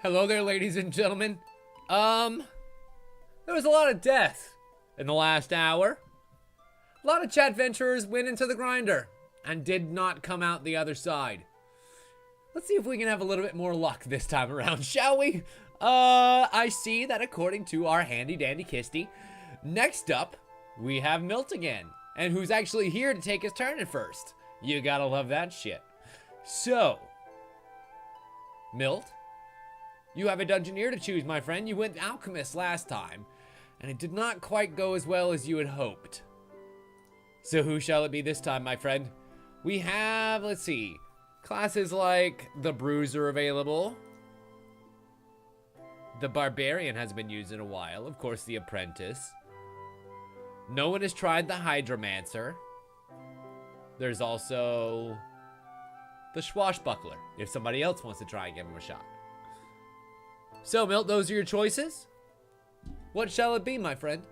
Hello there, ladies and gentlemen. There was a lot of death in the last hour. A lot of chat venturers went into the grinder and did not come out the other side. Let's see if we can have a little bit more luck this time around, shall we? I see that according to our handy dandy Kisty, next up, we have Milt again. And who's actually here to take his turn at first. You gotta love that shit. So, Milt, you have a Dungeoneer to choose, my friend. You went Alchemist last time, and it did not quite go as well as you had hoped. So who shall it be this time, my friend? We have, let's see, classes like the Bruiser available. The Barbarian has been used in a while. Of course, the Apprentice. No one has tried the Hydromancer. There's also the Swashbuckler, if somebody else wants to try and give him a shot. So, Milt, those are your choices? What shall it be, my friend?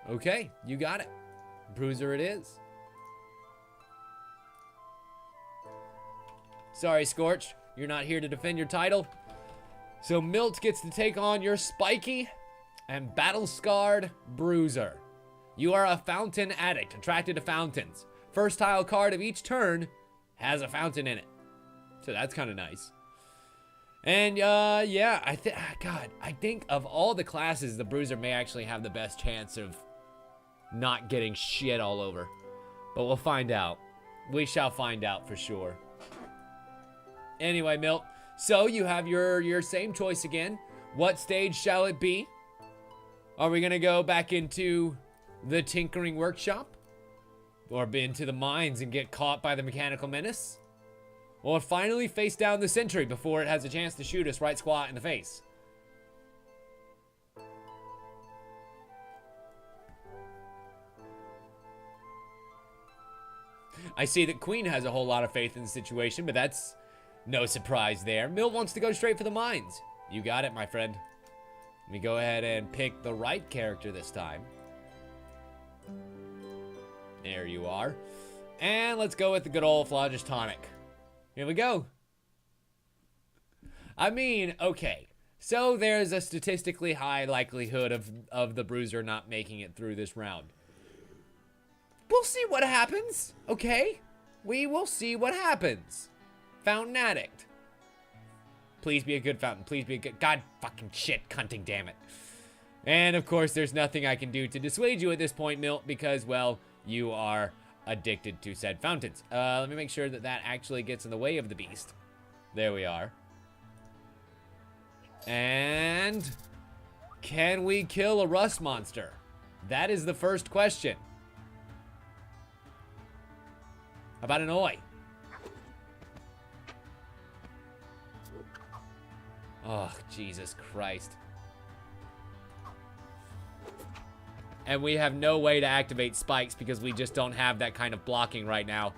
Okay, you got it. Bruiser it is. Sorry, Scorch, you're not here to defend your title. So Milt gets to take on your spiky and battle-scarred Bruiser. You are a fountain addict, attracted to fountains. First tile card of each turn has a fountain in it. So that's kind of nice. And, yeah, I think of all the classes, the Bruiser may actually have the best chance of not getting shit all over. But we'll find out. We shall find out for sure. Anyway, Milt, so you have your same choice again. What stage shall it be? Are we gonna go back into the tinkering workshop? Or into the mines and get caught by the mechanical menace? Or finally face down the sentry before it has a chance to shoot us right squat in the face? I see that Queen has a whole lot of faith in the situation, but that's no surprise there. Milt wants to go straight for the mines. You got it, my friend. Let me go ahead and pick the right character this time. There you are. And let's go with the good old Floggish Tonic. Here we go. I mean, okay. So there's a statistically high likelihood of the Bruiser not making it through this round. We'll see what happens, okay? We will see what happens. Fountain Addict. Please be a good fountain. Please be a good... God fucking shit, cunting, damn it. And, of course, there's nothing I can do to dissuade you at this point, Milt, because, well, you are addicted to said fountains. Let me make sure that that actually gets in the way of the beast. There we are. And... can we kill a rust monster? That is the first question. How about an oi? Oh, Jesus Christ. And we have no way to activate spikes because we just don't have that kind of blocking right now.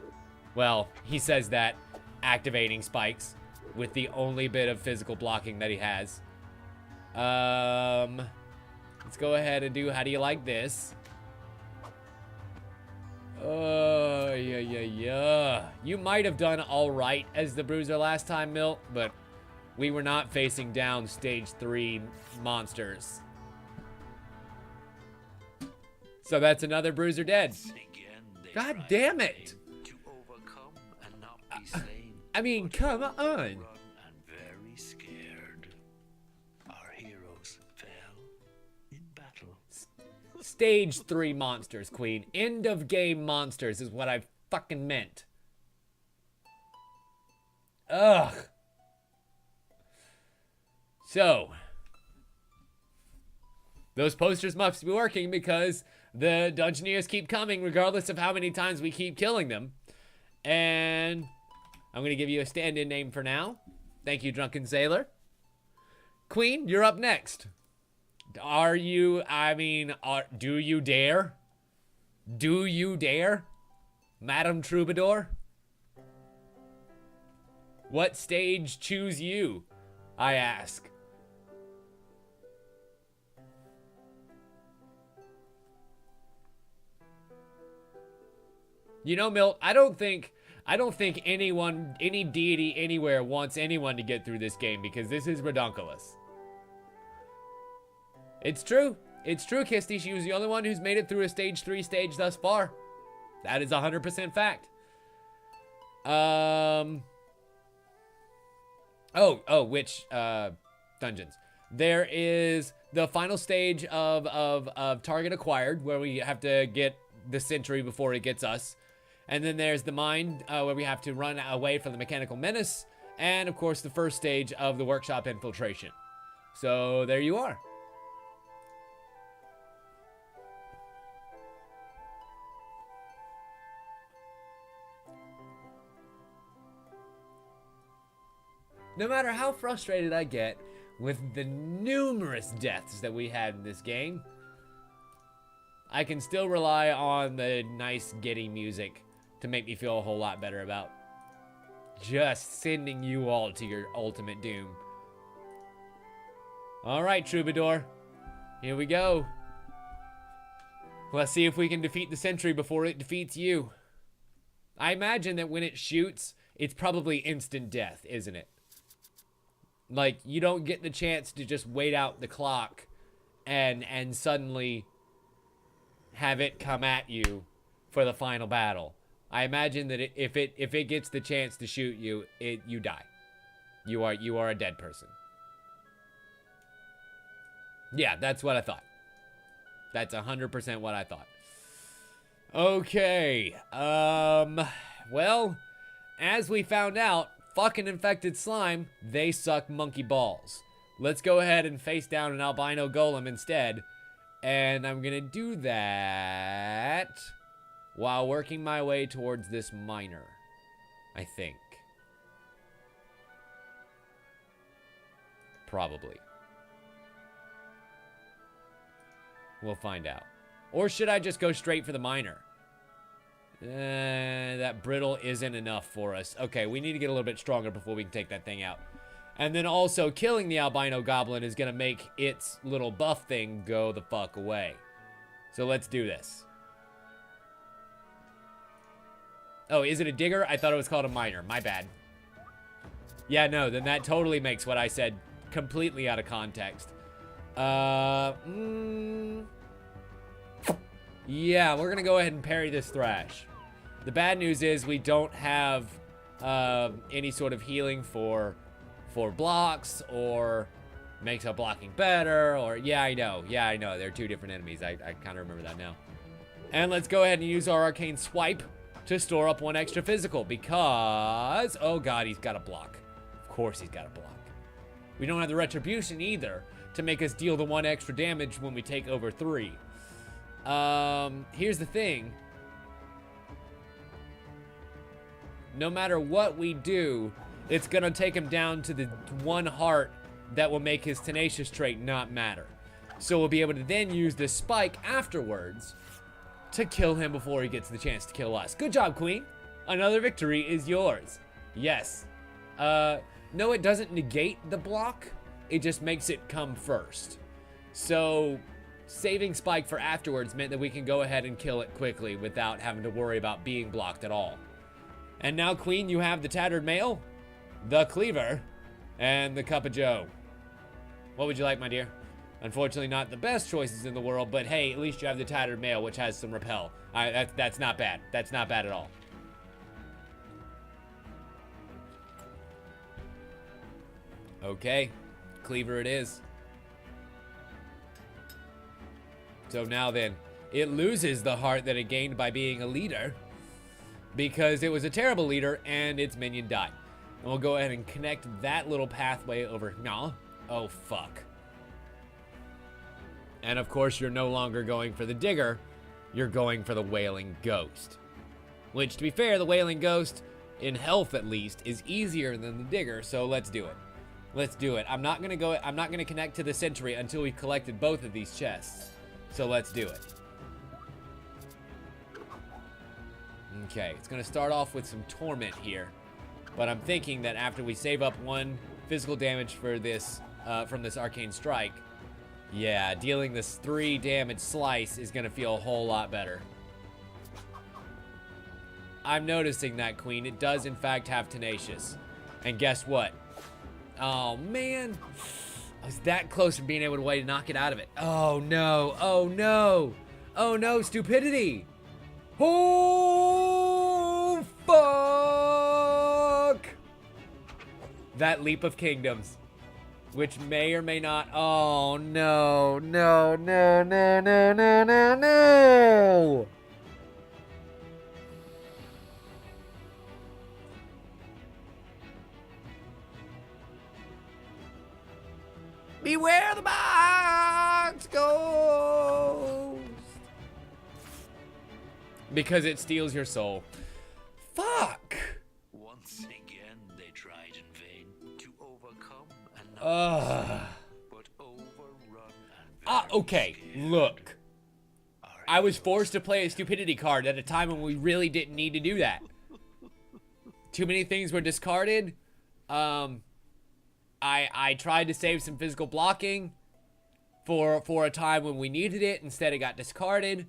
Well, he says that, activating spikes with the only bit of physical blocking that he has. Let's go ahead and do, how do you like this? Oh, yeah. You might have done all right as the Bruiser last time, Milt, but we were not facing down stage 3 monsters. So that's another Bruiser dead. God damn it! I mean, come on. Stage 3 monsters, Queen. End of game monsters is what I fucking meant. Ugh. So, those posters must be working because the Dungeoneers keep coming regardless of how many times we keep killing them. And I'm going to give you a stand-in name for now. Thank you, Drunken Sailor. Queen, you're up next. Are you, do you dare? Do you dare? Madam Troubadour? What stage choose you? I ask. You know, Milt, I don't think anyone, any deity anywhere wants anyone to get through this game because this is redonkulous. It's true. It's true, Kisty. She was the only one who's made it through a stage 3 stage thus far. That is 100% fact. Which dungeons? There is the final stage of target acquired, where we have to get the sentry before it gets us. And then there's the mine, where we have to run away from the mechanical menace. And of course, the first stage of the workshop infiltration. So there you are. No matter how frustrated I get with the numerous deaths that we had in this game, I can still rely on the nice giddy music to make me feel a whole lot better about just sending you all to your ultimate doom. Alright, Troubadour. Here we go. Let's see if we can defeat the sentry before it defeats you. I imagine that when it shoots, it's probably instant death, isn't it? Like, you don't get the chance to just wait out the clock and suddenly have it come at you for the final battle. I imagine that if it gets the chance to shoot you, you die. You are a dead person. Yeah, that's what I thought. That's 100% what I thought. Okay. Well, as we found out, fucking infected slime, they suck monkey balls. Let's go ahead and face down an albino golem instead. And I'm gonna do that while working my way towards this miner, I think. Probably. We'll find out. Or should I just go straight for the miner? That brittle isn't enough for us. Okay, we need to get a little bit stronger before we can take that thing out. And then also, killing the albino goblin is going to make its little buff thing go the fuck away. So let's do this. Oh, is it a digger? I thought it was called a miner. My bad. Yeah, no, then that totally makes what I said completely out of context. Yeah, we're going to go ahead and parry this thrash. The bad news is we don't have any sort of healing for blocks or makes our blocking better or yeah, I know. They're two different enemies. I kind of remember that now. And let's go ahead and use our arcane swipe to store up one extra physical because, oh god, he's got a block. Of course he's got a block. We don't have the retribution either to make us deal the one extra damage when we take over 3. Here's the thing. No matter what we do, it's gonna take him down to the 1 heart that will make his tenacious trait not matter. So we'll be able to then use this spike afterwards to kill him before he gets the chance to kill us. Good job, Queen. Another victory is yours. Yes. No, it doesn't negate the block. It just makes it come first. So saving spike for afterwards meant that we can go ahead and kill it quickly without having to worry about being blocked at all. And now, Queen, you have the tattered mail, the cleaver, and the cup of joe. What would you like, my dear? Unfortunately, not the best choices in the world, but hey, at least you have the tattered mail, which has some repel. That's not bad. That's not bad at all. Okay, cleaver it is. So now then, it loses the heart that it gained by being a leader because it was a terrible leader and its minion died. And we'll go ahead and connect that little pathway over. No. Oh, fuck. And of course, you're no longer going for the digger. You're going for the wailing ghost. Which, to be fair, the wailing ghost, in health at least, is easier than the digger. So let's do it. Let's do it. I'm not gonna connect to the sentry until we've collected both of these chests. So let's do it. Okay, it's gonna start off with some torment here. But I'm thinking that after we save up 1 physical damage for this, from this arcane strike, yeah, dealing this 3 damage slice is gonna feel a whole lot better. I'm noticing that, Queen. It does, in fact, have tenacious. And guess what? Oh, man. I was that close to being able to way to knock it out of it. Oh, no. Oh, no. Oh, no. Stupidity. Oh, fuck. That leap of kingdoms. Which may or may not. Oh, no. No, no, no, no, no, no, no. Beware the box ghost. Because it steals your soul. Fuck. Once again, they tried in vain to overcome another, but overrun and Okay, look. I was forced to play a stupidity card at a time when we really didn't need to do that. Too many things were discarded. I tried to save some physical blocking for a time when we needed it. Instead, it got discarded.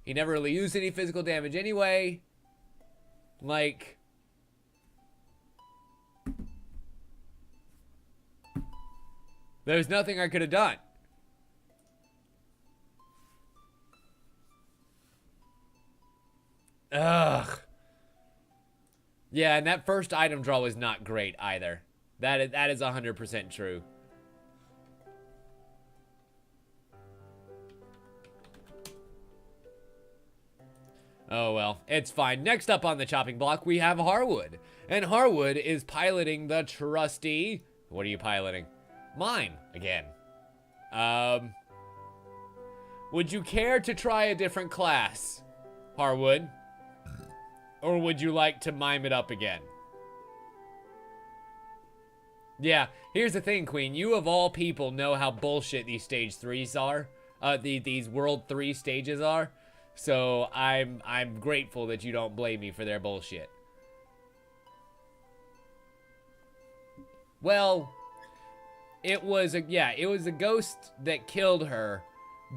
He never really used any physical damage anyway. Like, there's nothing I could have done. Ugh. Yeah, and that first item draw was not great either. That is 100% true. Oh well, it's fine. Next up on the chopping block, we have Harwood. And Harwood is piloting the trusty... What are you piloting? Mime, again. Would you care to try a different class, Harwood? Or would you like to mime it up again? Yeah, here's the thing, Queen. You of all people know how bullshit these stage 3s are. These World 3 stages are. So I'm grateful that you don't blame me for their bullshit. Well, it was a ghost that killed her,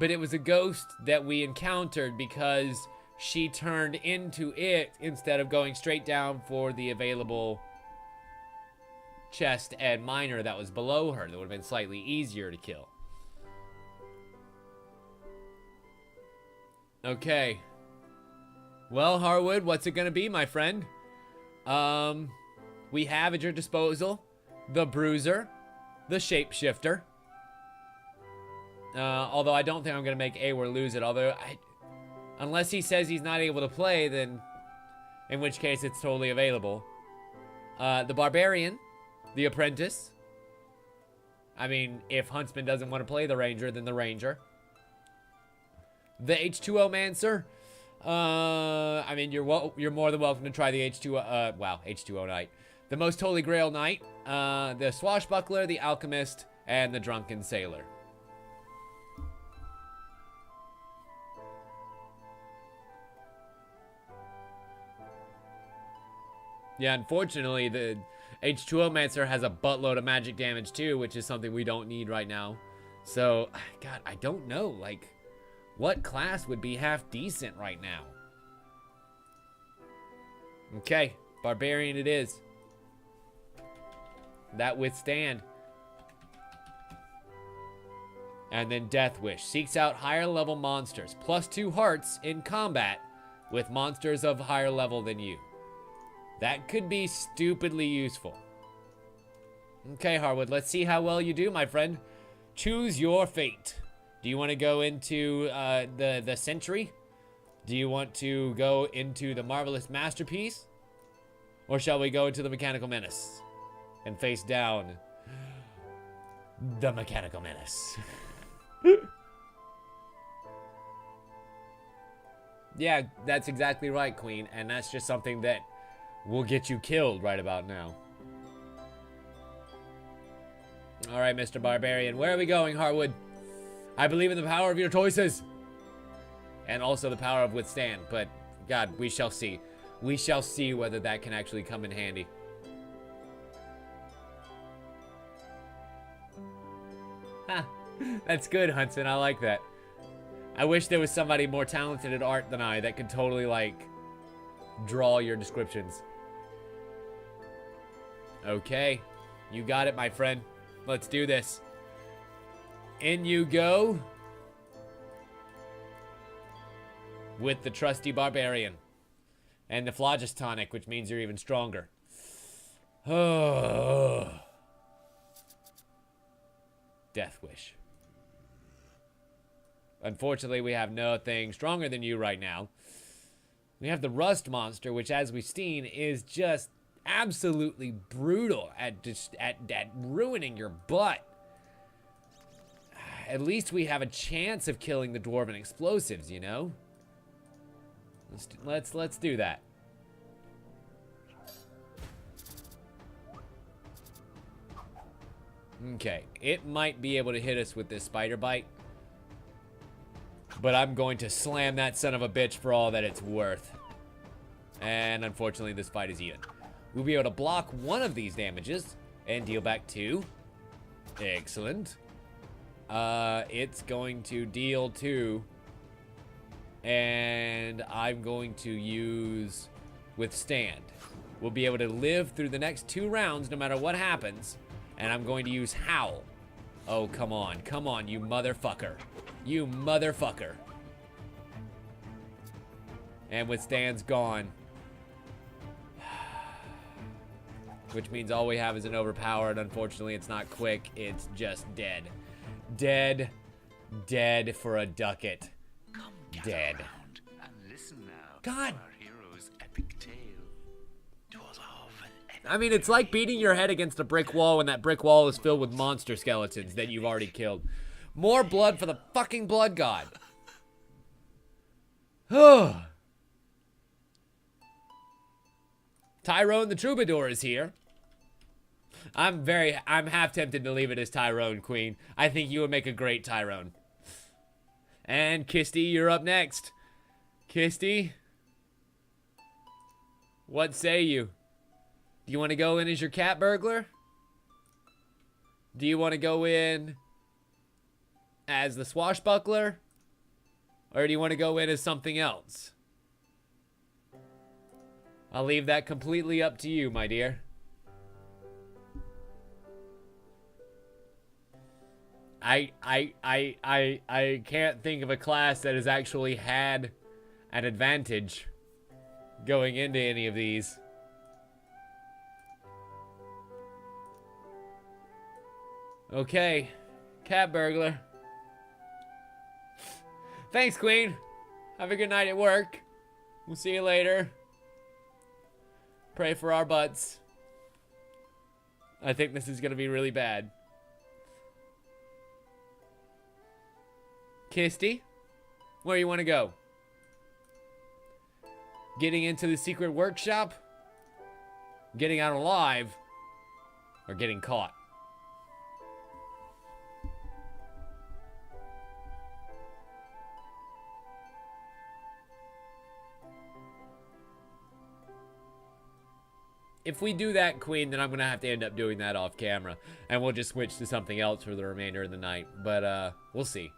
but it was a ghost that we encountered because she turned into it instead of going straight down for the available chest and miner that was below her. That would have been slightly easier to kill. Okay. Well, Harwood, what's it gonna be, my friend? We have at your disposal the Bruiser, the Shapeshifter. Although I don't think I'm gonna make Awer lose it. Although, unless he says he's not able to play, then in which case it's totally available. The Barbarian, the Apprentice. I mean, if Huntsman doesn't want to play the Ranger, then the Ranger. The H2O Mancer. I mean, you're more than welcome to try the H2O Knight. The Most Holy Grail Knight. The Swashbuckler, the Alchemist, and the Drunken Sailor. Yeah, unfortunately, the H2O Mancer has a buttload of magic damage too, which is something we don't need right now. So, God, I don't know, like, what class would be half decent right now? Okay, Barbarian it is. That withstand. And then Deathwish seeks out higher level monsters. +2 hearts in combat with monsters of higher level than you. That could be stupidly useful. Okay, Harwood, let's see how well you do, my friend. Choose your fate. Do you want to go into the Sentry? Do you want to go into the Marvelous Masterpiece? Or shall we go into the Mechanical Menace and face down the Mechanical Menace? Yeah, that's exactly right, Queen. And that's just something that will get you killed right about now. Alright, Mr. Barbarian. Where are we going, Harwood? I believe in the power of your choices. And also the power of withstand. But, God, we shall see. We shall see whether that can actually come in handy. Ha! That's good, Huntsman. I like that. I wish there was somebody more talented at art than I that could totally, like, draw your descriptions. Okay. You got it, my friend. Let's do this. In you go. With the trusty barbarian. And the Phlogiston tonic, which means you're even stronger. Oh. Death Wish. Unfortunately, we have nothing stronger than you right now. We have the Rust monster, which, as we've seen, is just absolutely brutal at ruining your butt. At least we have a chance of killing the dwarven explosives, you know? Let's do that. Okay, it might be able to hit us with this spider bite, but I'm going to slam that son of a bitch for all that it's worth. And unfortunately, this fight is even. We'll be able to block one of these damages and deal back 2. Excellent. It's going to deal 2. And I'm going to use Withstand. We'll be able to live through the next 2 rounds no matter what happens. And I'm going to use Howl. Oh, come on. Come on, you motherfucker. You motherfucker. And Withstand's gone. Which means all we have is an overpowered. Unfortunately, it's not quick. It's just dead. Dead. Dead for a ducat. Come Dead. around and listen now God. to our hero's epic tale. 'Twas of an I mean, it's like beating your head against a brick wall when that brick wall is filled with monster skeletons that you've already killed. More blood for the fucking blood god. Tyrone the Troubadour is here. I'm half tempted to leave it as Tyrone, Queen. I think you would make a great Tyrone. And Kisty, you're up next. Kisty, what say you? Do you want to go in as your cat burglar? Do you want to go in as the swashbuckler? Or do you want to go in as something else? I'll leave that completely up to you, my dear. I can't think of a class that has actually had an advantage going into any of these. Okay, cat burglar. Thanks, Queen. Have a good night at work. We'll see you later. Pray for our butts. I think this is gonna be really bad. Kisty, where you want to go? Getting into the secret workshop? Getting out alive? Or getting caught? If we do that, Queen, then I'm going to have to end up doing that off camera. And we'll just switch to something else for the remainder of the night. But, we'll see.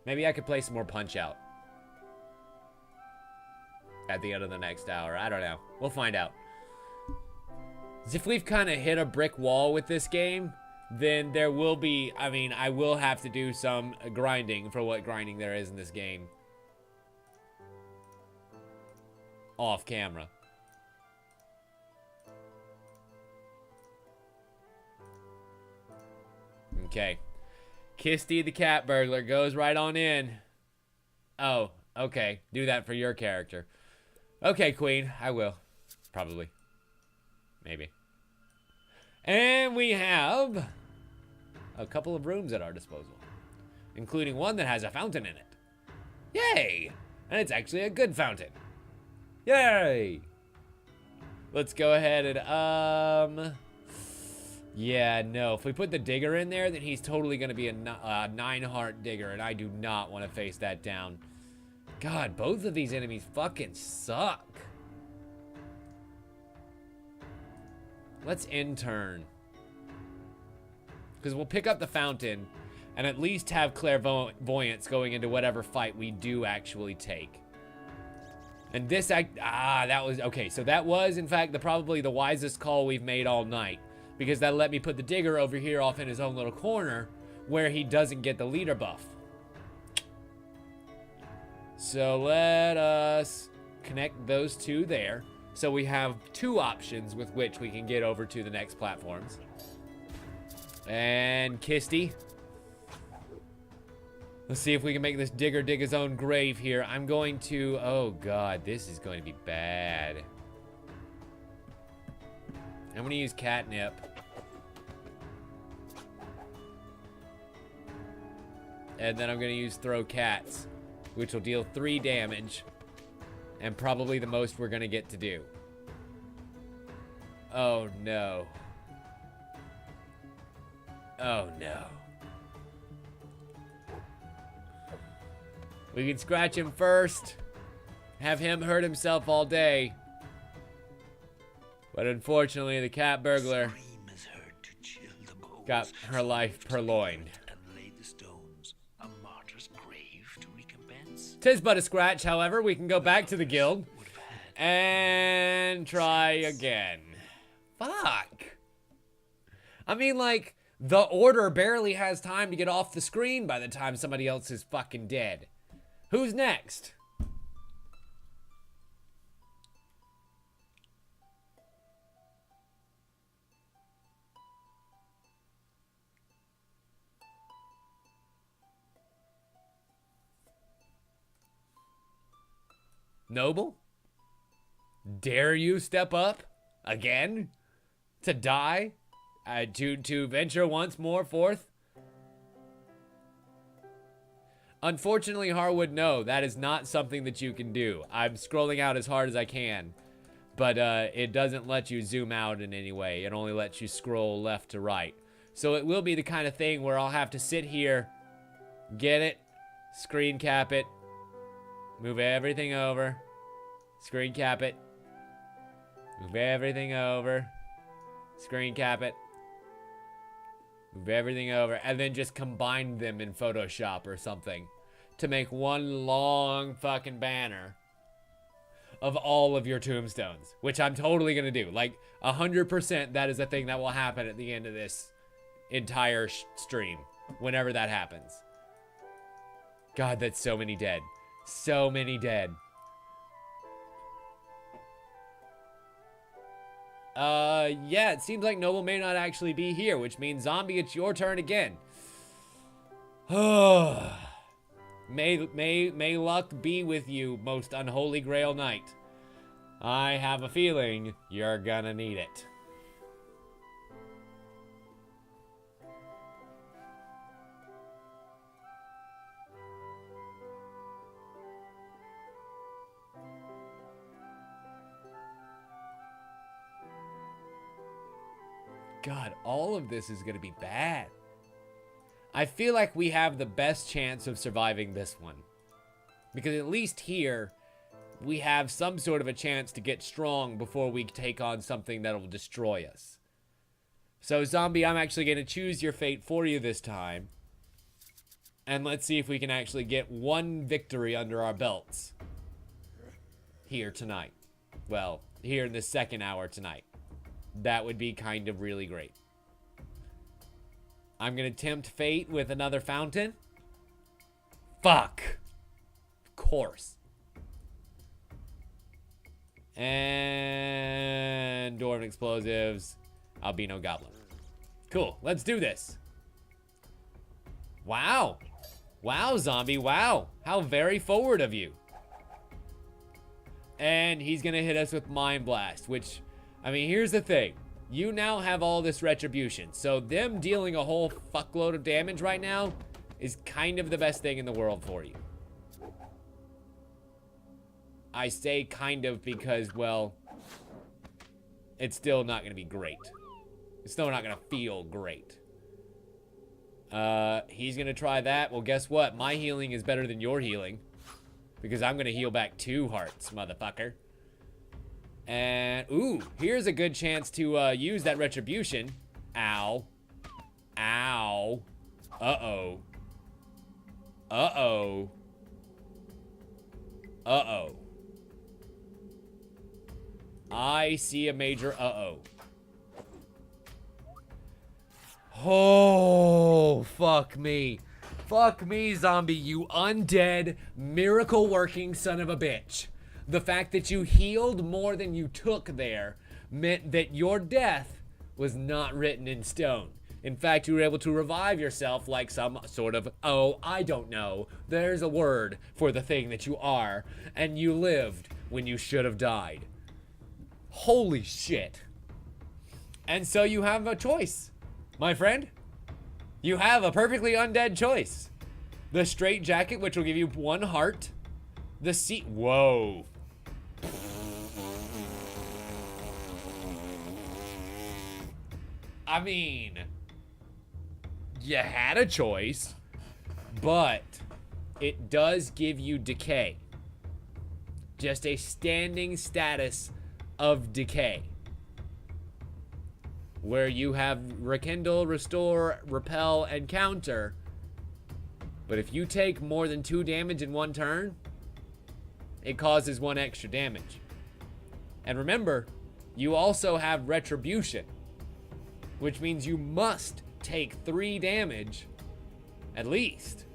Maybe I could play some more Punch-Out at the end of the next hour. I don't know. We'll find out. As if we've kind of hit a brick wall with this game, then there will be... I mean, I will have to do some grinding for what grinding there is in this game. Off camera. Okay. Kisty the cat burglar goes right on in. Oh, okay. Do that for your character. Okay, Queen. I will. Probably. Maybe. And we have a couple of rooms at our disposal, including one that has a fountain in it. Yay! And it's actually a good fountain. Yay! Let's go ahead and, yeah, no. If we put the digger in there, then he's totally going to be a 9-heart digger, and I do not want to face that down. God, both of these enemies fucking suck. Let's intern. Because we'll pick up the fountain, and at least have clairvoyance going into whatever fight we do actually take. And this that was okay. So that was in fact probably the wisest call we've made all night, because that let me put the digger over here off in his own little corner where he doesn't get the leader buff. So let us connect those two there. So we have two options with which we can get over to the next platforms. And Kisty. Let's see if we can make this digger dig his own grave here. I'm going to... Oh, God. This is going to be bad. I'm going to use catnip. And then I'm going to use throw cats, which will deal 3 damage. And probably the most we're going to get to do. Oh, no. Oh, no. We can scratch him first. Have him hurt himself all day. But unfortunately, the cat burglar got her life purloined. Tis but a scratch, however. We can go back to the guild and try again. Fuck. I mean, like, the order barely has time to get off the screen by the time somebody else is fucking dead. Who's next? Noble? Dare you step up? Again? To die? To venture once more forth? Unfortunately, Harwood, no, that is not something that you can do. I'm scrolling out as hard as I can, but it doesn't let you zoom out in any way. It only lets you scroll left to right. So it will be the kind of thing where I'll have to sit here, get it, screen cap it, move everything over, screen cap it, move everything over, screen cap it, move everything over, and then just combine them in Photoshop or something to make one long fucking banner of all of your tombstones, which I'm totally gonna do. Like, 100% that is a thing that will happen at the end of this entire stream, whenever that happens. God, that's so many dead. So many dead. Yeah, it seems like Noble may not actually be here, which means Zombie, it's your turn again. May luck be with you, most unholy Grail Knight. I have a feeling you're gonna need it. God, all of this is going to be bad. I feel like we have the best chance of surviving this one. Because at least here, we have some sort of a chance to get strong before we take on something that will destroy us. So, Zombie, I'm actually going to choose your fate for you this time. And let's see if we can actually get one victory under our belts. Here tonight. Well, here in the second hour tonight. That would be kind of really great. I'm going to tempt fate with another fountain. Fuck. Of course. And Dwarven Explosives. Albino Goblin. Cool. Let's do this. Wow. Wow, Zombie. Wow. How very forward of you. And he's going to hit us with Mind Blast, which... I mean, here's the thing. You now have all this retribution. So them dealing a whole fuckload of damage right now is kind of the best thing in the world for you. I say kind of because, well, it's still not going to be great. It's still not going to feel great. He's going to try that. Well, guess what? My healing is better than your healing. Because I'm going to heal back 2 hearts, motherfucker. And, ooh, here's a good chance to use that retribution. Ow. Ow. Uh-oh. Uh-oh. Uh-oh. I see a major uh-oh. Oh, fuck me. Fuck me, zombie, you undead, miracle-working son of a bitch. The fact that you healed more than you took there meant that your death was not written in stone. In fact, you were able to revive yourself like some sort of, oh, I don't know, there's a word for the thing that you are, and you lived when you should have died. Holy shit. And so you have a choice, my friend. You have a perfectly undead choice. The straight jacket, which will give you 1 heart. The seat, whoa. I mean, you had a choice, but it does give you decay. Just a standing status of decay, where you have rekindle, restore, repel, and counter. But if you take more than 2 damage in 1 turn, it causes 1 extra damage. And remember, you also have retribution, which means you must take 3 damage at least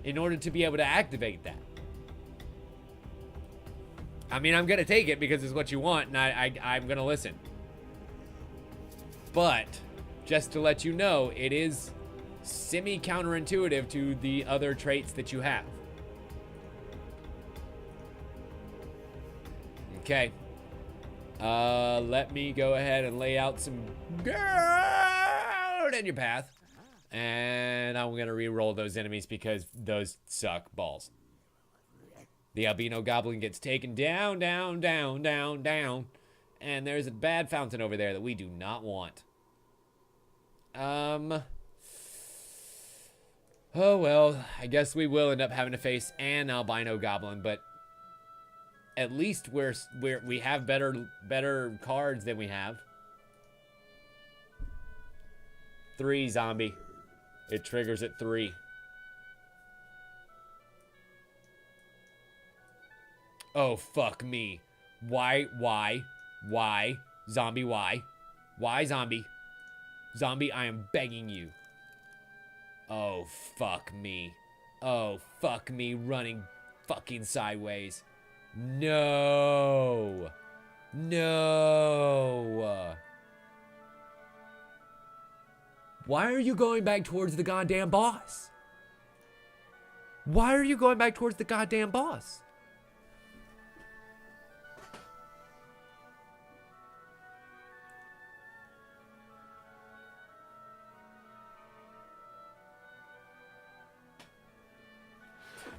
in order to be able to activate that. I mean, I'm gonna take it because it's what you want, and I'm gonna listen. But just to let you know, it is semi-counterintuitive to the other traits that you have. Okay. Let me go ahead and lay out some guard in your path. And I'm gonna re-roll those enemies because those suck balls. The albino goblin gets taken down, down, down, down, down. And there's a bad fountain over there that we do not want. Oh well, I guess we will end up having to face an albino goblin, but at least we have better cards than we have. 3 zombie. It triggers at 3. Oh, fuck me. Why? Zombie, why? Why, zombie? Zombie, I am begging you. Oh, fuck me. Oh, fuck me, running fucking sideways. No. No. Why are you going back towards the goddamn boss? Why are you going back towards the goddamn boss?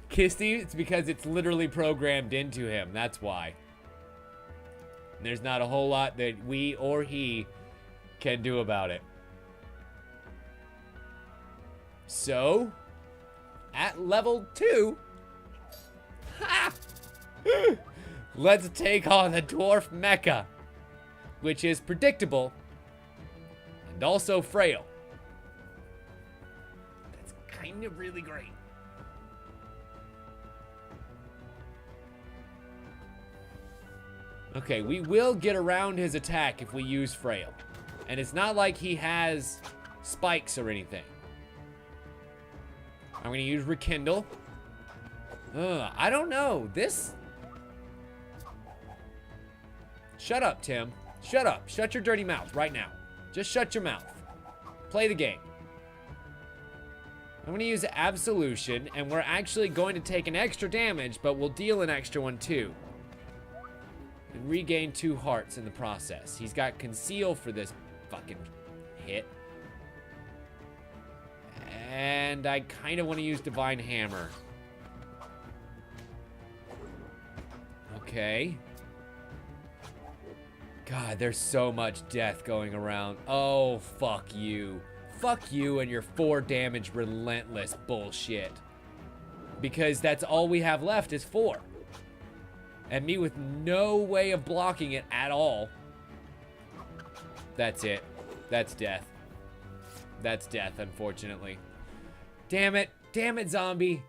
Kisty, it's because it's literally programmed into him. That's why. There's not a whole lot that we or he can do about it. So, at level 2, ha! Let's take on the dwarf mecha, which is predictable and also frail. That's kind of really great. Okay, we will get around his attack if we use frail. And it's not like he has spikes or anything. I'm gonna use rekindle. I don't know. This... Shut up, Tim. Shut up. Shut your dirty mouth right now. Just shut your mouth. Play the game. I'm gonna use absolution, and we're actually going to take an extra damage, but we'll deal an extra one too. And regain 2 hearts in the process. He's got conceal for this fucking hit. And I kind of want to use divine hammer. Okay. God, there's so much death going around. Oh, fuck you. Fuck you and your 4 damage relentless bullshit. Because that's all we have left is 4. And me with no way of blocking it at all. That's it. That's death. That's death, unfortunately. Damn it. Damn it, zombie.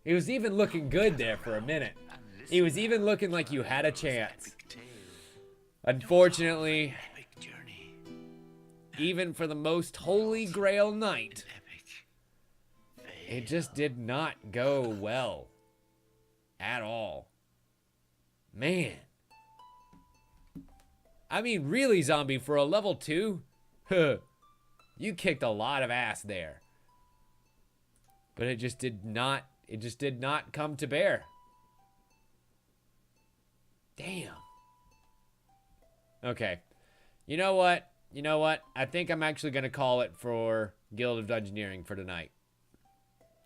He was even looking good there for a minute. He was even looking like you had a chance. Unfortunately, even for the most holy grail knight, it just did not go well at all. Man. I mean, really, zombie, for a level 2, you kicked a lot of ass there. But it just did not come to bear. Damn. Okay. You know what? I think I'm actually going to call it for Guild of Dungeoneering for tonight.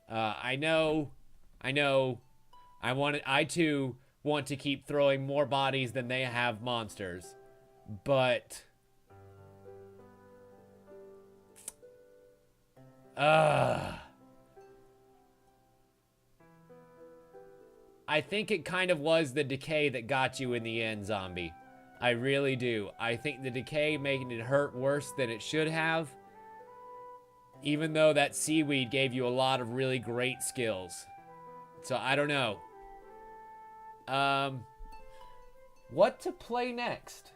I know. I too want to keep throwing more bodies than they have monsters. But I think it kind of was the decay that got you in the end, zombie. I really do. I think the decay making it hurt worse than it should have. Even though that seaweed gave you a lot of really great skills. So I don't know. What to play next?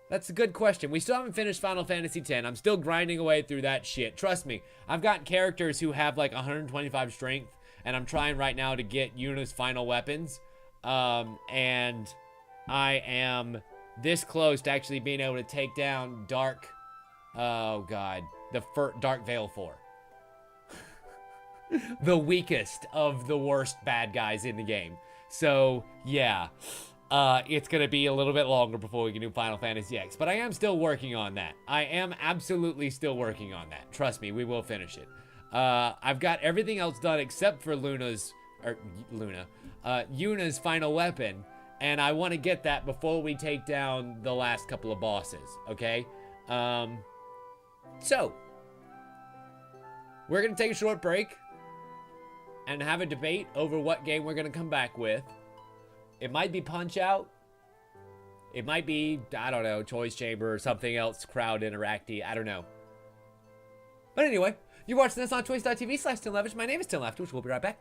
That's a good question. We still haven't finished Final Fantasy X. I'm still grinding away through that shit. Trust me. I've got characters who have like 125 strength. And I'm trying right now to get Yuna's final weapons. And I am this close to actually being able to take down Dark... Oh, God. Dark Veil 4. The weakest of the worst bad guys in the game. So, yeah. It's going to be a little bit longer before we can do Final Fantasy X. But I am still working on that. I am absolutely still working on that. Trust me, we will finish it. I've got everything else done except for Yuna's final weapon. And I want to get that before we take down the last couple of bosses. Okay? So, we're going to take a short break and have a debate over what game we're going to come back with. It might be Punch-Out. It might be, I don't know, Choice Chamber or something else, crowd interacty. I don't know. But anyway, you're watching this on twitch.tv/TimLeftwich. My name is Tim Leftwich. We'll be right back.